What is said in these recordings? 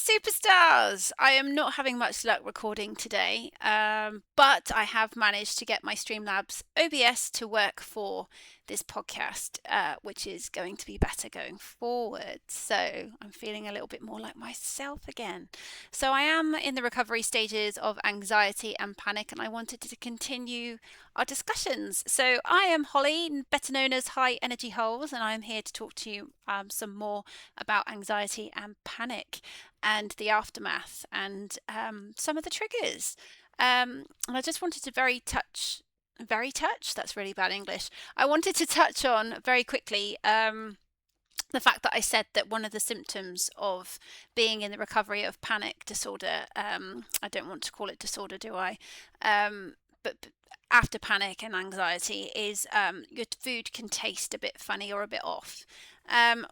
superstars! I am not having much luck recording today, but I have managed to get my Streamlabs OBS to work for this podcast, which is going to be better going forward. So I'm feeling a little bit more like myself again. So I am in the recovery stages of anxiety and panic, and I wanted to continue our discussions. So I am Holly, better known as High Energy Holes, and I'm here to talk to you some more about anxiety and panic and the aftermath and some of the triggers. And I just wanted to that's really bad English. I wanted to touch on very quickly the fact that I said that one of the symptoms of being in the recovery of panic disorder, I don't want to call it disorder, do I? But after panic and anxiety is your food can taste a bit funny or a bit off.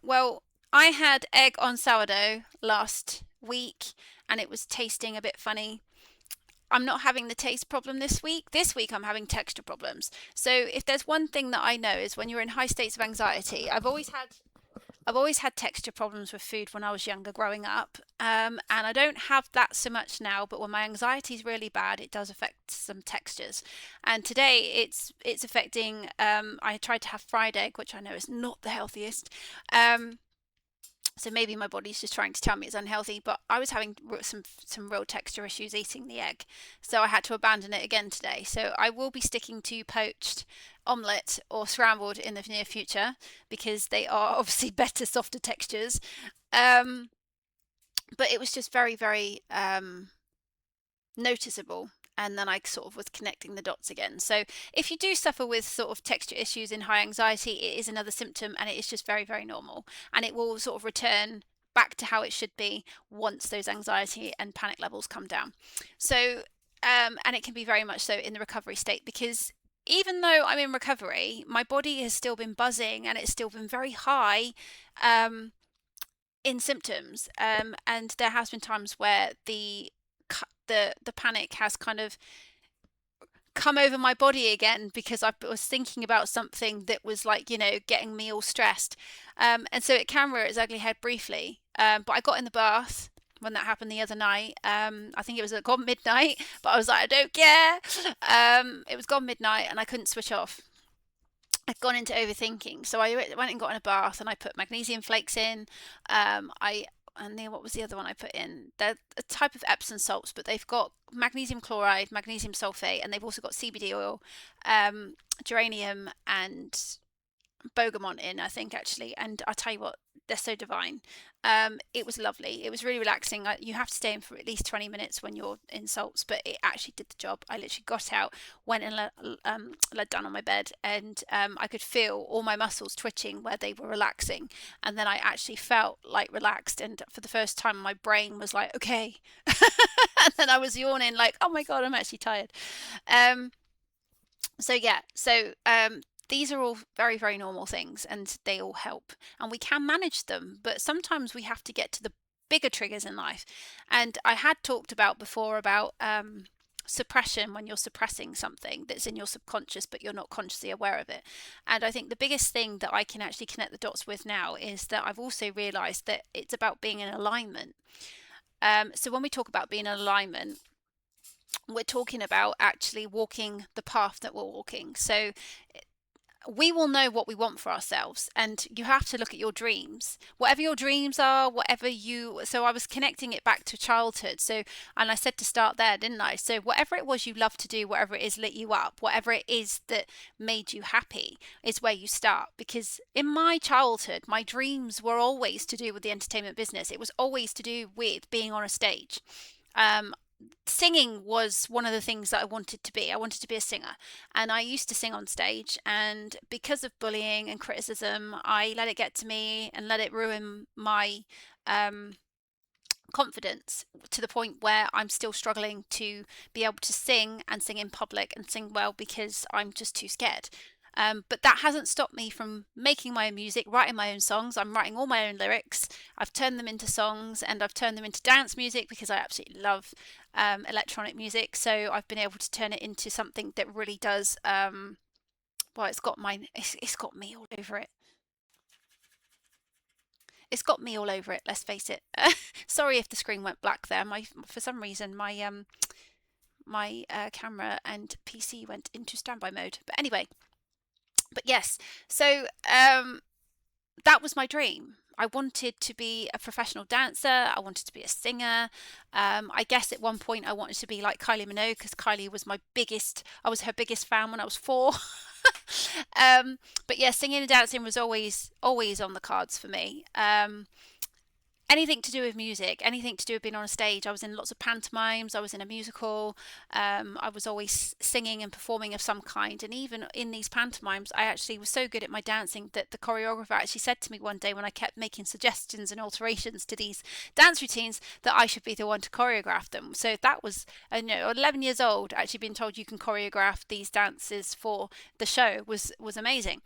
Well, I had egg on sourdough last week and it was tasting a bit funny. I'm not having the taste problem this week. This week I'm having texture problems. So if there's one thing that I know is when you're in high states of anxiety, I've always had texture problems with food when I was younger growing up, and I don't have that so much now. But when my anxiety is really bad, it does affect some textures. And today it's affecting. I tried to have fried egg, which I know is not the healthiest. So maybe my body's just trying to tell me it's unhealthy, but I was having some real texture issues eating the egg, so I had to abandon it again today. So I will be sticking to poached, omelette, or scrambled in the near future because they are obviously better, softer textures. But it was just very, very noticeable. And then I sort of was connecting the dots again. So if you do suffer with sort of texture issues in high anxiety, it is another symptom and it is just very, very normal. And it will sort of return back to how it should be once those anxiety and panic levels come down. So, and it can be very much so in the recovery state because even though I'm in recovery, my body has still been buzzing and it's still been very high in symptoms. And there has been times where the panic has kind of come over my body again because I was thinking about something that was like, getting me all stressed. And so it can rear its ugly head briefly. But I got in the bath when that happened the other night. I think it was gone midnight, but I was like, I don't care. It was gone midnight and I couldn't switch off. I'd gone into overthinking. So I went and got in a bath and I put magnesium flakes in. And then what was the other one I put in? They're a type of Epsom salts, but they've got magnesium chloride, magnesium sulfate, and they've also got CBD oil, geranium, and bergamot in, I think, actually. And I tell you what, they're so divine. It was lovely. It was really relaxing. You have to stay in for at least 20 minutes when you're in salts, but it actually did the job. I literally got out, went and laid down on my bed, and I could feel all my muscles twitching where they were relaxing. And then I actually felt like relaxed. And for the first time, my brain was like, okay. And then I was yawning, like, oh my God, I'm actually tired. So yeah, these are all very, very normal things and they all help and we can manage them, but sometimes we have to get to the bigger triggers in life. And I had talked about before about suppression, when you're suppressing something that's in your subconscious but you're not consciously aware of it. And I think the biggest thing that I can actually connect the dots with now is that I've also realized that it's about being in alignment. So when we talk about being in alignment, we're talking about actually walking the path that we're walking. So we will know what we want for ourselves, and you have to look at your dreams, whatever your dreams are, so I was connecting it back to childhood. So, and I said to start there, didn't I? So whatever it was you love to do, whatever it is lit you up, whatever it is that made you happy is where you start. Because in my childhood, my dreams were always to do with the entertainment business. It was always to do with being on a stage. Singing was one of the things that I wanted to be. I wanted to be a singer, and I used to sing on stage, and because of bullying and criticism, I let it get to me and let it ruin my confidence to the point where I'm still struggling to be able to sing and sing in public and sing well because I'm just too scared. But that hasn't stopped me from making my own music, writing my own songs. I'm writing all my own lyrics. I've turned them into songs and I've turned them into dance music because I absolutely love electronic music. So I've been able to turn it into something that really does. Well, it's got me all over it. It's got me all over it, let's face it. Sorry if the screen went black there. My For some reason my camera and PC went into standby mode. But anyway, but yes. So that was my dream. I wanted to be a professional dancer. I wanted to be a singer. I guess at one point I wanted to be like Kylie Minogue because Kylie was I was her biggest fan when I was 4. But yeah, singing and dancing was always on the cards for me. Anything to do with music, anything to do with being on a stage. I was in lots of pantomimes, I was in a musical, I was always singing and performing of some kind. And even in these pantomimes, I actually was so good at my dancing that the choreographer actually said to me one day when I kept making suggestions and alterations to these dance routines that I should be the one to choreograph them. So that was, 11 years old, actually being told you can choreograph these dances for the show was amazing.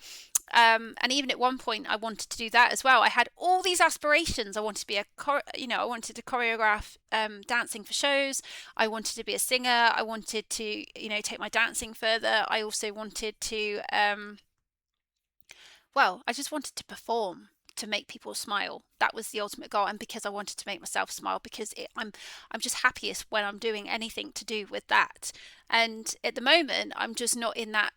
And even at one point, I wanted to do that as well. I had all these aspirations. I wanted to be I wanted to choreograph dancing for shows. I wanted to be a singer. I wanted to, take my dancing further. I also wanted to, I just wanted to perform to make people smile. That was the ultimate goal, and because I wanted to make myself smile, because I'm just happiest when I'm doing anything to do with that. And at the moment, I'm just not in that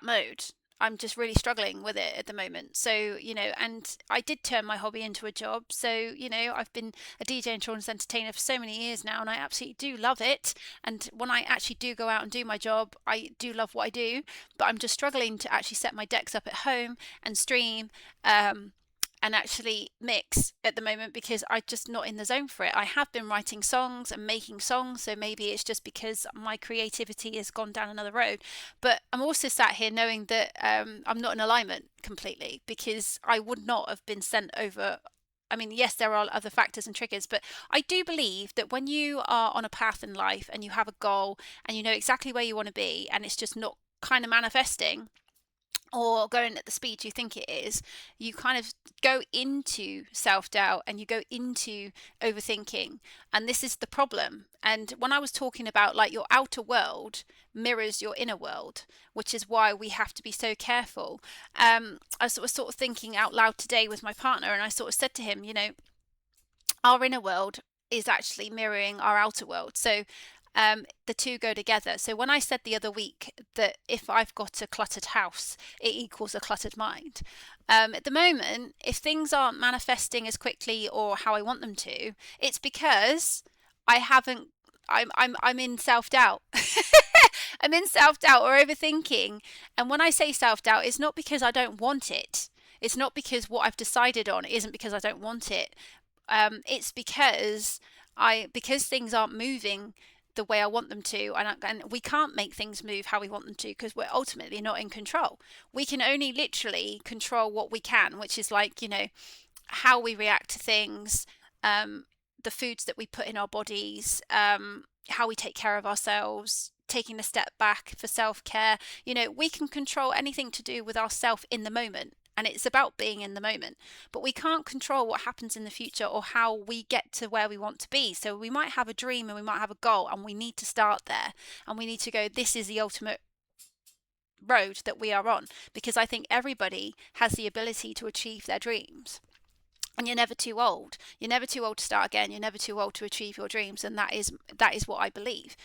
mode. I'm just really struggling with it at the moment. So, and I did turn my hobby into a job. So, I've been a DJ and children's entertainer for so many years now, and I absolutely do love it. And when I actually do go out and do my job, I do love what I do, but I'm just struggling to actually set my decks up at home and stream. And actually mix at the moment because I'm just not in the zone for it. I have been writing songs and making songs, so maybe it's just because my creativity has gone down another road. But I'm also sat here knowing that I'm not in alignment completely, because I would not have been sent over. I mean, yes, there are other factors and triggers, but I do believe that when you are on a path in life and you have a goal and you know exactly where you want to be, and it's just not kind of manifesting or going at the speed you think it is, you kind of go into self doubt and you go into overthinking. And this is the problem. And when I was talking about like your outer world mirrors your inner world, which is why we have to be so careful. I was sort of thinking out loud today with my partner, and I sort of said to him, our inner world is actually mirroring our outer world. So the two go together. So when I said the other week that if I've got a cluttered house, it equals a cluttered mind. At the moment, if things aren't manifesting as quickly or how I want them to, it's because I haven't. I'm in self doubt. I'm in self doubt or overthinking. And when I say self doubt, it's not because I don't want it. It's not because what I've decided on isn't because I don't want it. It's because things aren't moving the way I want them to, and we can't make things move how we want them to because we're ultimately not in control. We can only literally control what we can, which is like, how we react to things, the foods that we put in our bodies, how we take care of ourselves, taking a step back for self-care. We can control anything to do with ourself in the moment, and it's about being in the moment. But we can't control what happens in the future or how we get to where we want to be. So we might have a dream and we might have a goal, and we need to start there, and we need to go, this is the ultimate road that we are on, because I think everybody has the ability to achieve their dreams. And you're never too old. You're never too old to start again. You're never too old to achieve your dreams, and that is what I believe.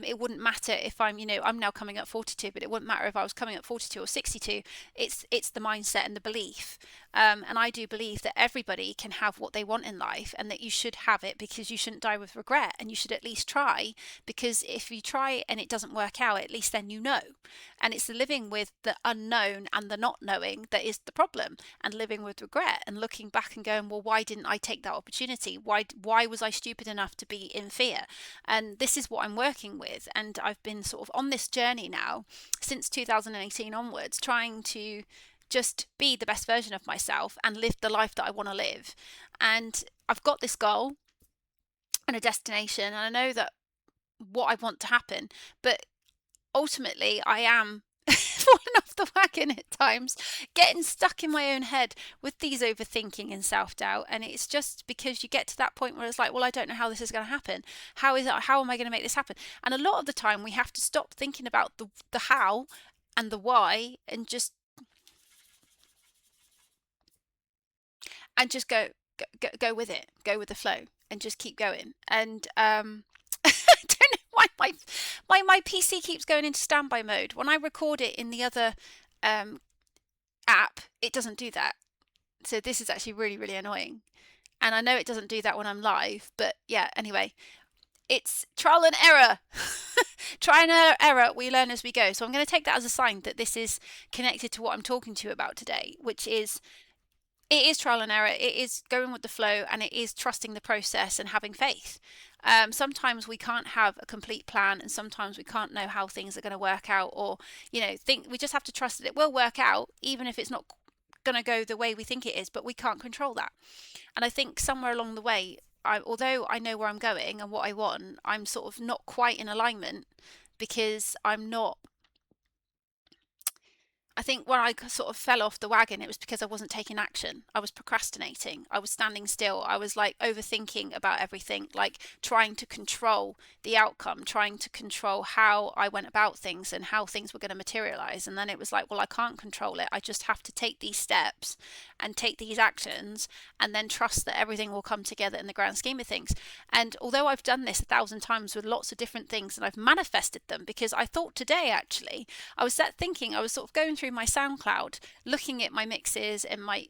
It wouldn't matter if I'm now coming at 42, but it wouldn't matter if I was coming at 42 or 62. It's the mindset and the belief. And I do believe that everybody can have what they want in life, and that you should have it because you shouldn't die with regret, and you should at least try, because if you try and it doesn't work out, at least then you know. And it's the living with the unknown and the not knowing that is the problem, and living with regret and looking back and going, well, why didn't I take that opportunity? Why was I stupid enough to be in fear? And this is what I'm working with, and I've been sort of on this journey now since 2018 onwards, trying to just be the best version of myself and live the life that I want to live. And I've got this goal and a destination, and I know that what I want to happen, but ultimately I am falling off the wagon at times, getting stuck in my own head with these overthinking and self-doubt. And it's just because you get to that point where it's like, well, I don't know how this is going to happen. How am I going to make this happen? And a lot of the time we have to stop thinking about the how and the why, and just and just go with it, go with the flow, and just keep going. And I don't know why my PC keeps going into standby mode. When I record it in the other um, app, it doesn't do that. So this is actually really, really annoying. And I know it doesn't do that when I'm live, but yeah, anyway, it's trial and error. Try and error, we learn as we go. So I'm going to take that as a sign that this is connected to what I'm talking to you about today, which is it is trial and error, it is going with the flow, and it is trusting the process and having faith. Sometimes we can't have a complete plan, and sometimes we can't know how things are going to work out, or think we just have to trust that it will work out, even if it's not going to go the way we think it is, but we can't control that. And I think somewhere along the way, although I know where I'm going and what I want, I'm sort of not quite in alignment because I'm not. I think when I sort of fell off the wagon, it was because I wasn't taking action. I was procrastinating. I was standing still. I was like overthinking about everything, like trying to control the outcome, trying to control how I went about things and how things were going to materialize. And then it was like, well, I can't control it. I just have to take these steps and take these actions and then trust that everything will come together in the grand scheme of things. And although I've done this 1,000 times with lots of different things and I've manifested them, because I thought today actually, I was thinking, I was sort of going through my SoundCloud, looking at my mixes and my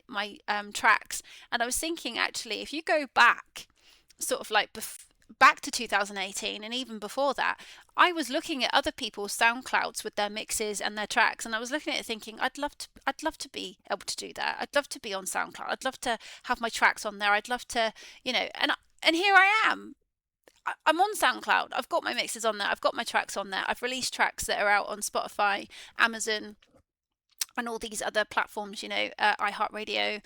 tracks, and I was thinking actually, if you go back, sort of like back to 2018 and even before that, I was looking at other people's SoundClouds with their mixes and their tracks, and I was looking at it thinking, I'd love to be able to do that. I'd love to be on SoundCloud. I'd love to have my tracks on there. I'd love to, and here I am. I'm on SoundCloud. I've got my mixes on there. I've got my tracks on there. I've released tracks that are out on Spotify, Amazon, and all these other platforms, iHeartRadio,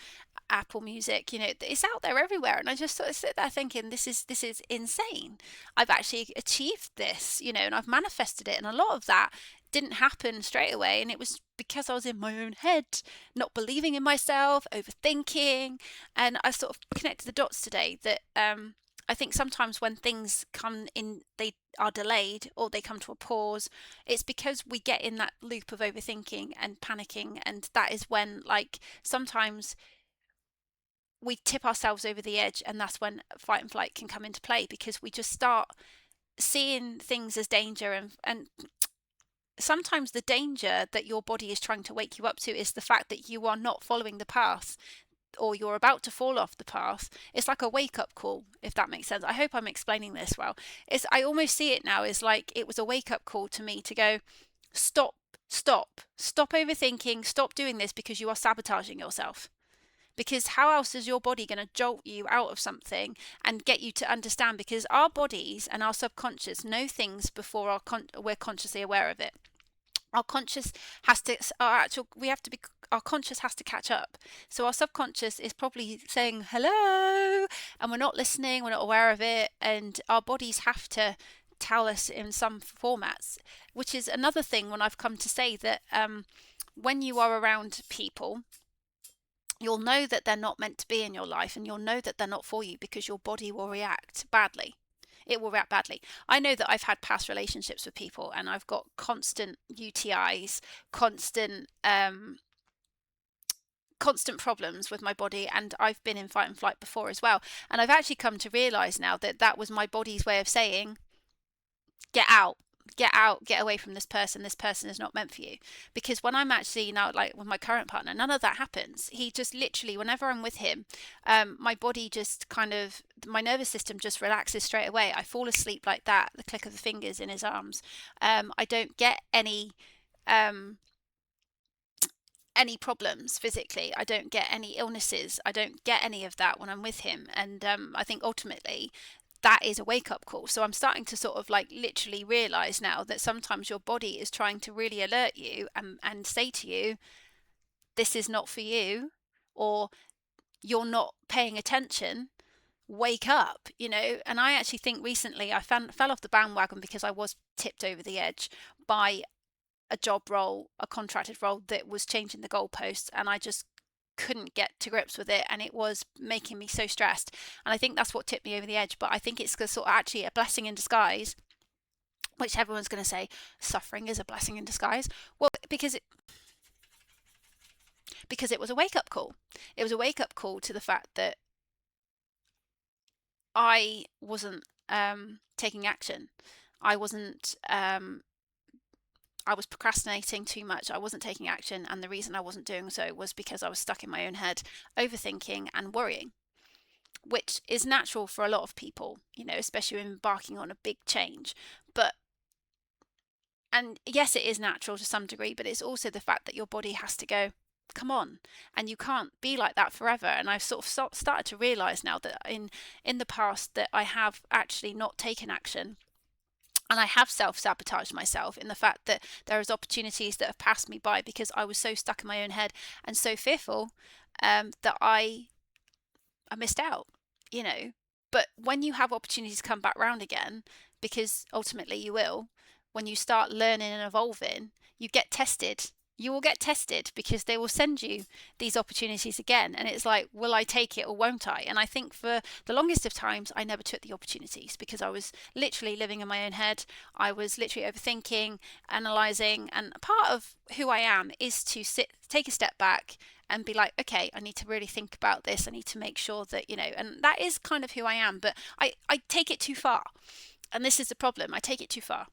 Apple Music, it's out there everywhere. And I just sort of sit there thinking, this is insane. I've actually achieved this, and I've manifested it. And a lot of that didn't happen straight away. And it was because I was in my own head, not believing in myself, overthinking. And I sort of connected the dots today that I think sometimes when things come in, they are delayed or they come to a pause, it's because we get in that loop of overthinking and panicking. And that is when, like, sometimes we tip ourselves over the edge, and that's when fight and flight can come into play, because we just start seeing things as danger. And sometimes the danger that your body is trying to wake you up to is the fact that you are not following the path, or you're about to fall off the path. It's like a wake-up call, if that makes sense. I hope I'm explaining this well. I almost see it now as like it was a wake-up call to me to go, stop overthinking, stop doing this, because you are sabotaging yourself. Because how else is your body going to jolt you out of something and get you to understand? Because our bodies and our subconscious know things before we're consciously aware of it. Our conscious has to, our conscious has to catch up. So our subconscious is probably saying hello, and we're not listening, we're not aware of it, and our bodies have to tell us in some formats, which is another thing when I've come to say that when you are around people, you'll know that they're not meant to be in your life, and you'll know that they're not for you, because your body will react badly. It will react badly. I know that I've had past relationships with people, and I've got constant UTIs, constant problems with my body, and I've been in fight and flight before as well. And I've actually come to realize now that that was my body's way of saying, get out, get away from this person is not meant for you. Because when I'm actually now, like with my current partner, none of that happens. He just literally, whenever I'm with him, my body just kind of, my nervous system just relaxes straight away. I fall asleep like that, the click of the fingers in his arms. I don't get any problems physically. I don't get any illnesses. I don't get any of that when I'm with him. And I think ultimately that is a wake-up call. So I'm starting to sort of like literally realize now that sometimes your body is trying to really alert you and say to you, this is not for you, or you're not paying attention, wake up, And I actually think recently I fell off the bandwagon because I was tipped over the edge by a job role, a contracted role that was changing the goalposts, and I just couldn't get to grips with it, and it was making me so stressed. And I think that's what tipped me over the edge. But I think it's sort of actually a blessing in disguise, which everyone's going to say suffering is a blessing in disguise. Well, because it was a wake-up call. It was a wake-up call to the fact that I wasn't taking action. I wasn't I was procrastinating too much. I wasn't taking action, and the reason I wasn't doing so was because I was stuck in my own head, overthinking and worrying, which is natural for a lot of people, especially when embarking on a big change. But and yes, it is natural to some degree, but it's also the fact that your body has to go, come on, and you can't be like that forever. And I've sort of started to realize now that in the past that I have actually not taken action, and I have self-sabotaged myself in the fact that there is opportunities that have passed me by because I was so stuck in my own head and so fearful, that I missed out, you know. But when you have opportunities come back round again, because ultimately you will, when you start learning and evolving, you get tested. You will get tested because they will send you these opportunities again. And it's like, will I take it or won't I? And I think for the longest of times, I never took the opportunities because I was literally living in my own head. I was literally overthinking, analysing. And part of who I am is to take a step back and be like, okay, I need to really think about this. I need to make sure that, and that is kind of who I am. But I take it too far. And this is the problem. I take it too far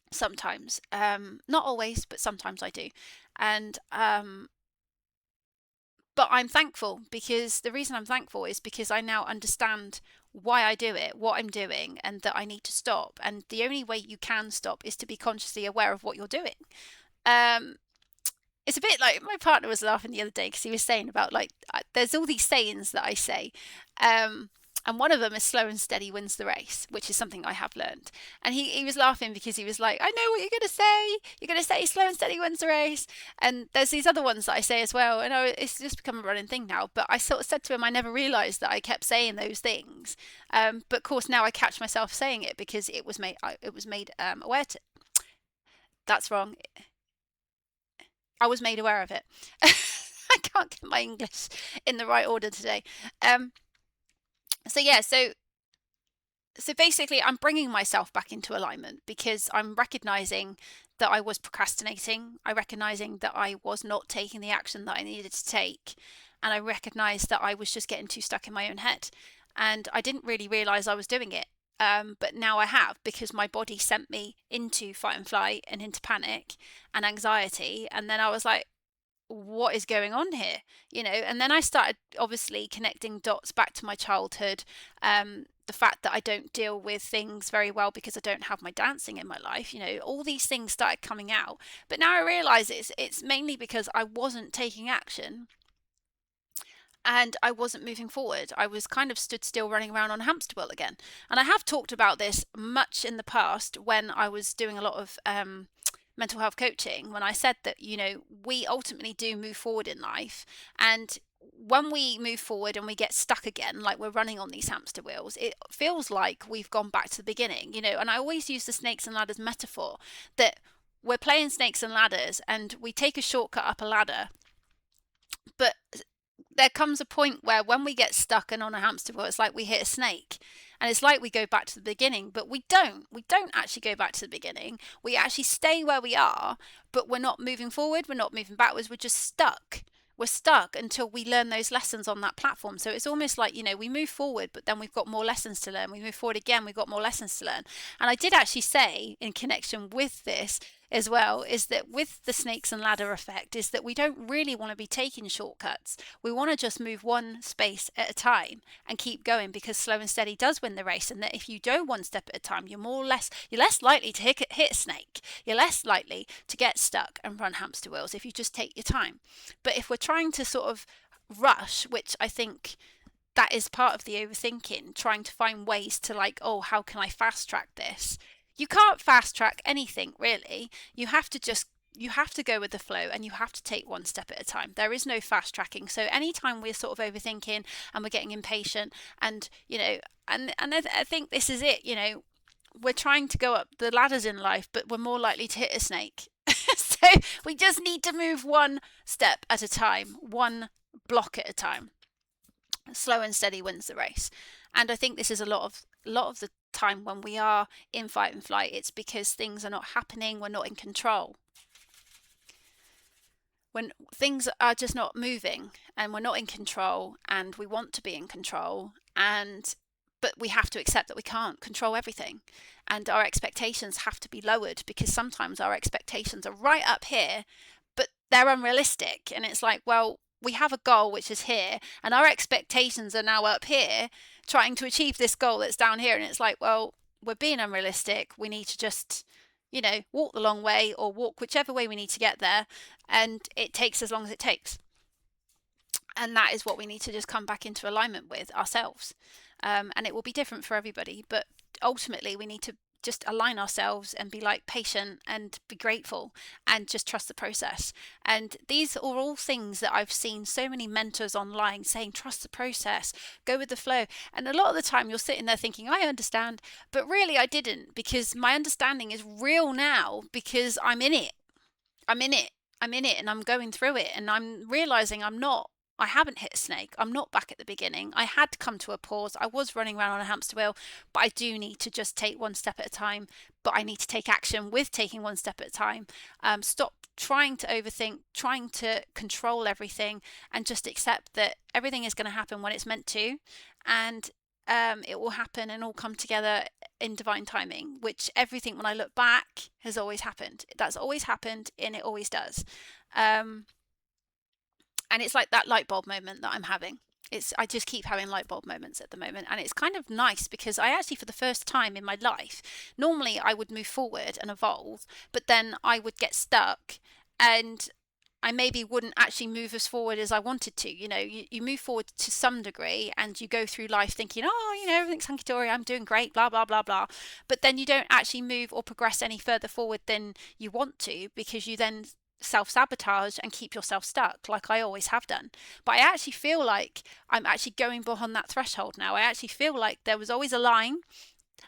sometimes. Not always, but sometimes I do. And but I'm thankful, because the reason I'm thankful is because I now understand why I do it, what I'm doing, and that I need to stop. And the only way you can stop is to be consciously aware of what you're doing. Um, it's a bit like my partner was laughing the other day because he was saying about, like, there's all these sayings that I say. And one of them is slow and steady wins the race, which is something I have learned. And he was laughing because he was like, I know what you're going to say. You're going to say slow and steady wins the race. And there's these other ones that I say as well. And it's just become a running thing now. But I sort of said to him, I never realised that I kept saying those things. But of course, now I catch myself saying it because it was made aware to. That's wrong. I was made aware of it. I can't get my English in the right order today. So yeah, so basically I'm bringing myself back into alignment because I'm recognizing that I was procrastinating. I recognizing that I was not taking the action that I needed to take, and I recognized that I was just getting too stuck in my own head, and I didn't really realize I was doing it. But now I have, because my body sent me into fight and flight and into panic and anxiety, and then I was like, what is going on here, and then I started obviously connecting dots back to my childhood, the fact that I don't deal with things very well because I don't have my dancing in my life, all these things started coming out. But now I realize it's mainly because I wasn't taking action and I wasn't moving forward. I was kind of stood still, running around on a hamster wheel again. And I have talked about this much in the past when I was doing a lot of mental health coaching, when I said that, we ultimately do move forward in life. And when we move forward and we get stuck again, like we're running on these hamster wheels, it feels like we've gone back to the beginning, and I always use the snakes and ladders metaphor, that we're playing snakes and ladders and we take a shortcut up a ladder, but there comes a point where when we get stuck and on a hamster wheel, it's like we hit a snake, and it's like we go back to the beginning. But we don't actually go back to the beginning. We actually stay where we are, but we're not moving forward, we're not moving backwards, we're just stuck. We're stuck until we learn those lessons on that platform. So it's almost like, we move forward, but then we've got more lessons to learn. We move forward again, we've got more lessons to learn. And I did actually say, in connection with this as well, is that with the snakes and ladder effect, is that we don't really want to be taking shortcuts. We want to just move one space at a time and keep going, because slow and steady does win the race. And that if you go one step at a time, you're less likely to hit a snake. You're less likely to get stuck and run hamster wheels if you just take your time. But if we're trying to sort of rush, which I think that is part of the overthinking, trying to find ways to, like, oh, how can I fast track this? You can't fast track anything, really. You have to go with the flow, and you have to take one step at a time. There is no fast tracking. So anytime we're sort of overthinking and we're getting impatient, and I think this is it, we're trying to go up the ladders in life, but we're more likely to hit a snake. So we just need to move one step at a time, one block at a time. Slow and steady wins the race. And I think this is a lot of the time when we are in fight and flight, it's because things are not happening, we're not in control. when things are just not moving and we're not in control and we want to be in control, and but we have to accept that we can't control everything, and our expectations have to be lowered, because sometimes our expectations are right up here but they're unrealistic, and it's like, well, we have a goal which is here and our expectations are now up here trying to achieve this goal that's down here, and it's like, well, we're being unrealistic. We need to just, walk the long way or walk whichever way we need to get there, and it takes as long as it takes. And that is what we need to just come back into alignment with ourselves. And it will be different for everybody, but ultimately we need to just align ourselves and be like patient and be grateful and just trust the process. And these are all things that I've seen so many mentors online saying: trust the process, go with the flow. And a lot of the time you're sitting there thinking, I understand, but really I didn't, because my understanding is real now because I'm in it. I'm in it. I'm in it and I'm going through it, and I'm realizing I haven't hit a snake. I'm not back at the beginning. I had come to a pause. I was running around on a hamster wheel, but I do need to just take one step at a time. But I need to take action with taking one step at a time. Stop trying to overthink, trying to control everything, and just accept that everything is going to happen when it's meant to. And it will happen and all come together in divine timing, which everything, when I look back, has always happened. That's always happened, and it always does. And it's like that light bulb moment that I'm having. I just keep having light bulb moments at the moment, and it's kind of nice because I actually, for the first time in my life, normally I would move forward and evolve, but then I would get stuck, and I maybe wouldn't actually move as forward as I wanted to. You move forward to some degree and you go through life thinking, oh, everything's hunky-dory, I'm doing great, blah, blah, blah, blah. But then you don't actually move or progress any further forward than you want to, because you then self-sabotage and keep yourself stuck, like I always have done. But I actually feel like I'm actually going beyond that threshold now. I actually feel like there was always a line,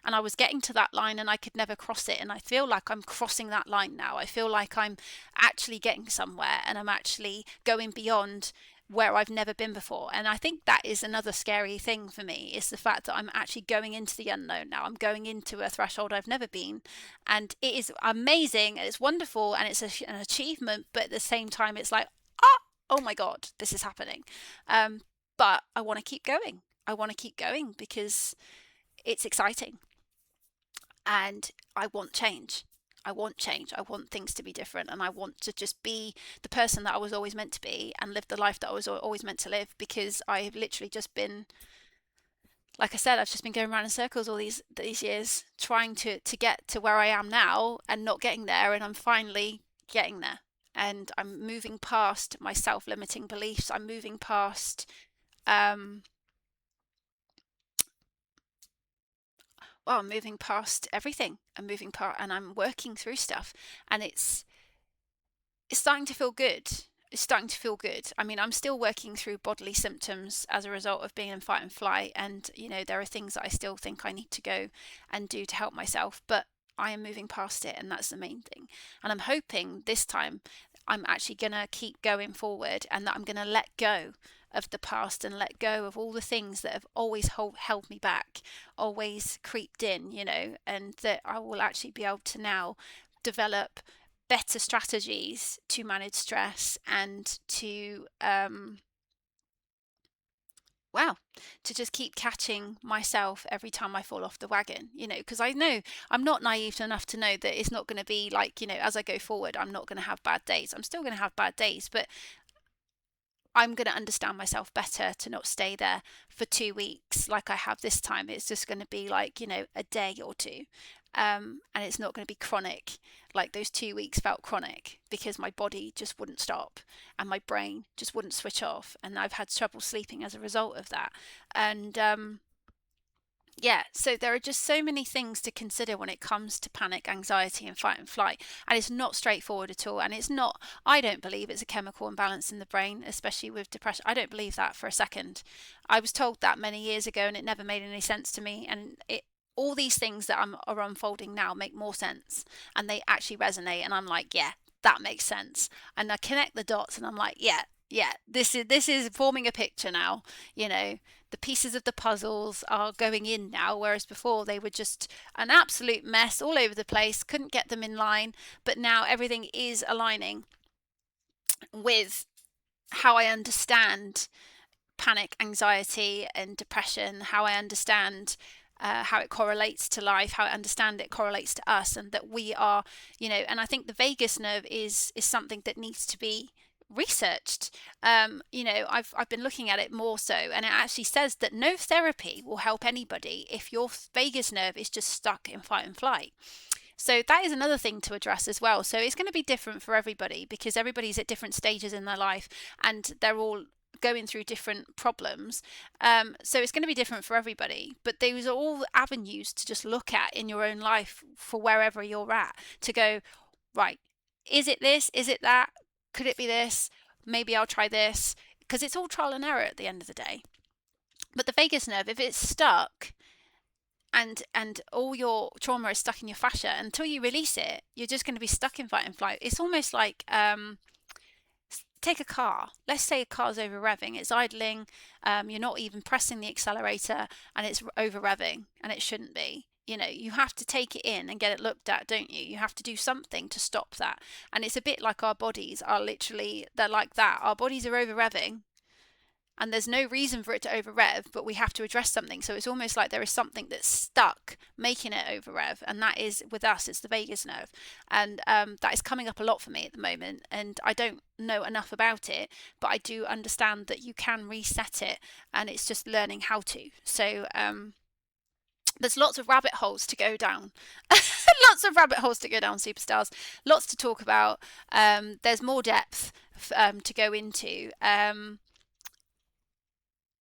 and I was getting to that line and I could never cross it, and I feel like I'm crossing that line now. I feel like I'm actually getting somewhere, and I'm actually going beyond where I've never been before. And I think that is another scary thing for me, is the fact that I'm actually going into the unknown now. I'm going into a threshold I've never been, and it is amazing and it's wonderful and it's an achievement, but at the same time it's like, oh my god, this is happening. But I want to keep going. I want to keep going because it's exciting, and I want change. I want change. I want things to be different, and I want to just be the person that I was always meant to be and live the life that I was always meant to live, because I have literally just been, like I said, I've just been going around in circles all these years trying to get to where I am now and not getting there, and I'm finally getting there. And I'm moving past my self-limiting beliefs. I'm moving past I'm moving past everything. And I'm working through stuff, and it's starting to feel good. It's starting to feel good. I mean, I'm still working through bodily symptoms as a result of being in fight and flight, and there are things that I still think I need to go and do to help myself, but I am moving past it, and that's the main thing. And I'm hoping this time I'm actually going to keep going forward, and that I'm going to let go of the past and let go of all the things that have always held me back, always creeped in, and that I will actually be able to now develop better strategies to manage stress and to to just keep catching myself every time I fall off the wagon, because I know I'm not naive enough to know that it's not going to be like, as I go forward, I'm not going to have bad days. I'm still going to have bad days, but I'm going to understand myself better to not stay there for 2 weeks like I have this time. It's just going to be like, a day or two. And it's not going to be chronic. Like those 2 weeks felt chronic because my body just wouldn't stop and my brain just wouldn't switch off. And I've had trouble sleeping as a result of that. And yeah, so there are just so many things to consider when it comes to panic, anxiety, and fight and flight. And it's not straightforward at all. And it's not, I don't believe it's a chemical imbalance in the brain, especially with depression. I don't believe that for a second. I was told that many years ago and it never made any sense to me. And all these things that are unfolding now make more sense and they actually resonate. And I'm like, yeah, that makes sense. And I connect the dots and I'm like, yeah, this is forming a picture now. The pieces of the puzzles are going in now, whereas before they were just an absolute mess all over the place, couldn't get them in line, but now everything is aligning. with how I understand panic, anxiety, and depression, how I understand how it correlates to life, how I understand it correlates to us, and that we are, and I think the vagus nerve is something that needs to be researched. I've been looking at it more so, and it actually says that no therapy will help anybody if your vagus nerve is just stuck in fight and flight. So that is another thing to address as well. So it's going to be different for everybody because everybody's at different stages in their life and they're all going through different problems. So it's going to be different for everybody. But those are all avenues to just look at in your own life for wherever you're at to go, right, is it this? Is it that? Could it be this? Maybe I'll try this. Because it's all trial and error at the end of the day. But the vagus nerve, if it's stuck, and all your trauma is stuck in your fascia until you release it, you're just going to be stuck in fight and flight. It's almost like take a car. Let's say a car's over revving, it's idling, you're not even pressing the accelerator, and it's over revving, and it shouldn't be. You have to take it in and get it looked at, don't you? You have to do something to stop that. And it's a bit like our bodies are literally, they're like that. Our bodies are over revving, and there's no reason for it to over rev, but we have to address something. So it's almost like there is something that's stuck making it over rev, and that is, with us, it's the vagus nerve. And that is coming up a lot for me at the moment, and I don't know enough about it, but I do understand that you can reset it, and it's just learning how to. So there's lots of rabbit holes to go down. Lots of rabbit holes to go down, superstars. Lots to talk about. There's more depth to go into.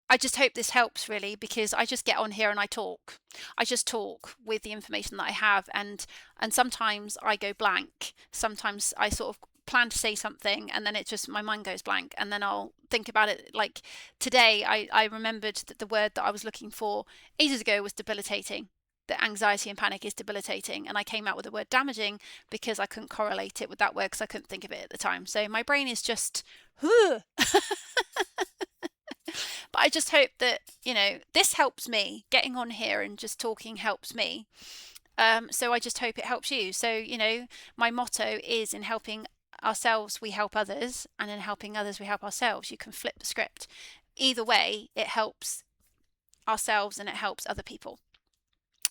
I just hope this helps, really, because I just get on here and I talk. I just talk with the information that I have, and sometimes I go blank. Sometimes I sort of plan to say something and then it just, my mind goes blank, and then I'll think about it. Like today, I remembered that the word that I was looking for ages ago was debilitating. That anxiety and panic is debilitating, and I came out with the word damaging because I couldn't correlate it with that word because I couldn't think of it at the time. So my brain is just, but I just hope that, this helps me. Getting on here and just talking helps me. So I just hope it helps you. So, my motto is, in helping ourselves, we help others, and in helping others, we help ourselves. You can flip the script. Either way, it helps ourselves and it helps other people.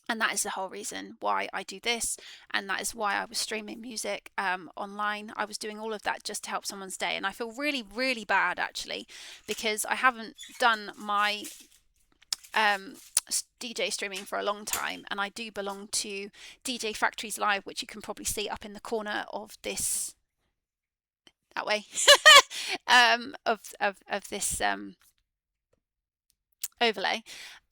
And that is the whole reason why I do this, and that is why I was streaming music online. I was doing all of that just to help someone's day, and I feel really, really bad actually, because I haven't done my DJ streaming for a long time, and I do belong to DJ Factories Live, which you can probably see up in the corner of this, that way, of this overlay.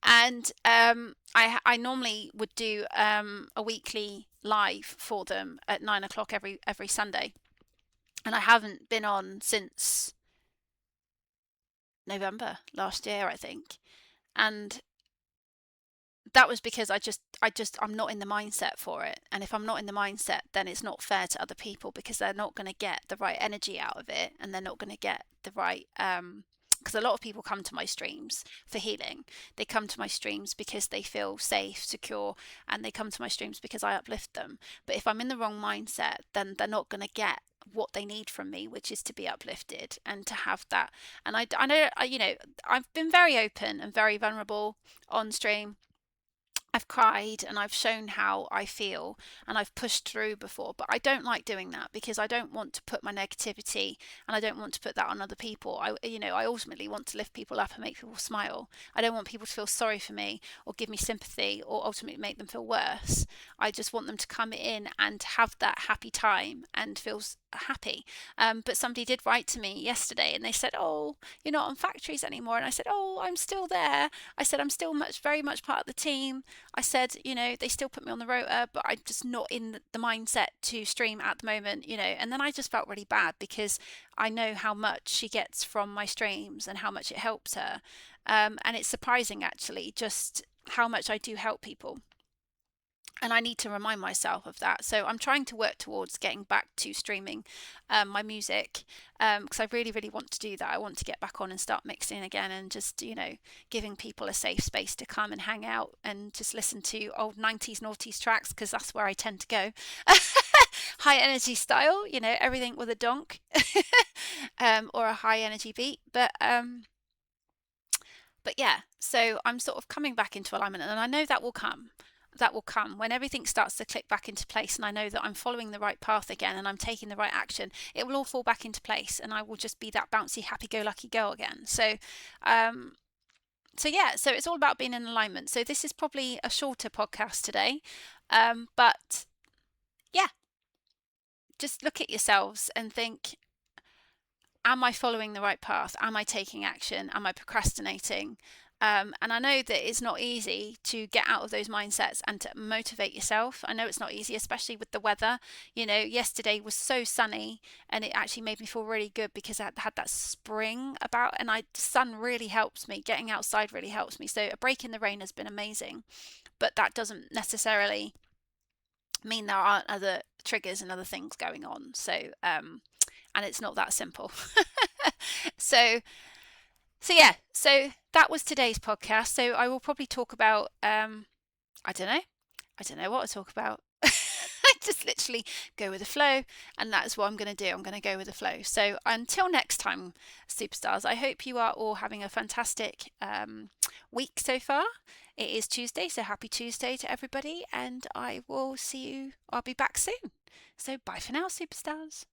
And I normally would do a weekly live for them at 9 o'clock every Sunday, and I haven't been on since November last year, I think. And that was because I'm not in the mindset for it. And if I'm not in the mindset, then it's not fair to other people, because they're not going to get the right energy out of it, and they're not going to get the right because a lot of people come to my streams for healing. They come to my streams because they feel safe, secure, and they come to my streams because I uplift them. But if I'm in the wrong mindset, then they're not going to get what they need from me, which is to be uplifted and to have that. And I know, I've been very open and very vulnerable on stream. I've cried and I've shown how I feel, and I've pushed through before, but I don't like doing that because I don't want to put my negativity, and I don't want to put that on other people. I ultimately want to lift people up and make people smile. I don't want people to feel sorry for me or give me sympathy or ultimately make them feel worse. I just want them to come in and have that happy time and feel happy. But somebody did write to me yesterday and they said, "Oh, you're not on Factories anymore." And I said, "Oh, I'm still there." I said, "I'm still very much part of the team." I said, they still put me on the rota, but I'm just not in the mindset to stream at the moment, And then I just felt really bad because I know how much she gets from my streams and how much it helps her. And it's surprising, actually, just how much I do help people. And I need to remind myself of that. So I'm trying to work towards getting back to streaming my music, because I really, really want to do that. I want to get back on and start mixing again, and just, giving people a safe space to come and hang out and just listen to old 90s noughties tracks, because that's where I tend to go. high energy style, everything with a donk, or a high energy beat. But yeah, so I'm sort of coming back into alignment, and I know that will come. That will come when everything starts to click back into place, and I know that I'm following the right path again and I'm taking the right action. It will all fall back into place, and I will just be that bouncy, happy-go-lucky girl again. Um, so yeah, so it's all about being in alignment. So this is probably a shorter podcast today, but yeah, just look at yourselves and think, am I following the right path? Am I taking action? Am I procrastinating? And I know that it's not easy to get out of those mindsets and to motivate yourself. I know it's not easy, especially with the weather. Yesterday was so sunny, and it actually made me feel really good because I had that spring about, and the sun really helps me. Getting outside really helps me. So a break in the rain has been amazing, but that doesn't necessarily mean there aren't other triggers and other things going on. And it's not that simple. so yeah, so that was today's podcast. So I will probably talk about I don't know what to talk about. I just literally go with the flow, and that's what I'm going to do. I'm going to go with the flow. So until next time, superstars, I hope you are all having a fantastic week so far. It is Tuesday, so happy Tuesday to everybody, and I will see you. I'll be back soon. So bye for now, superstars.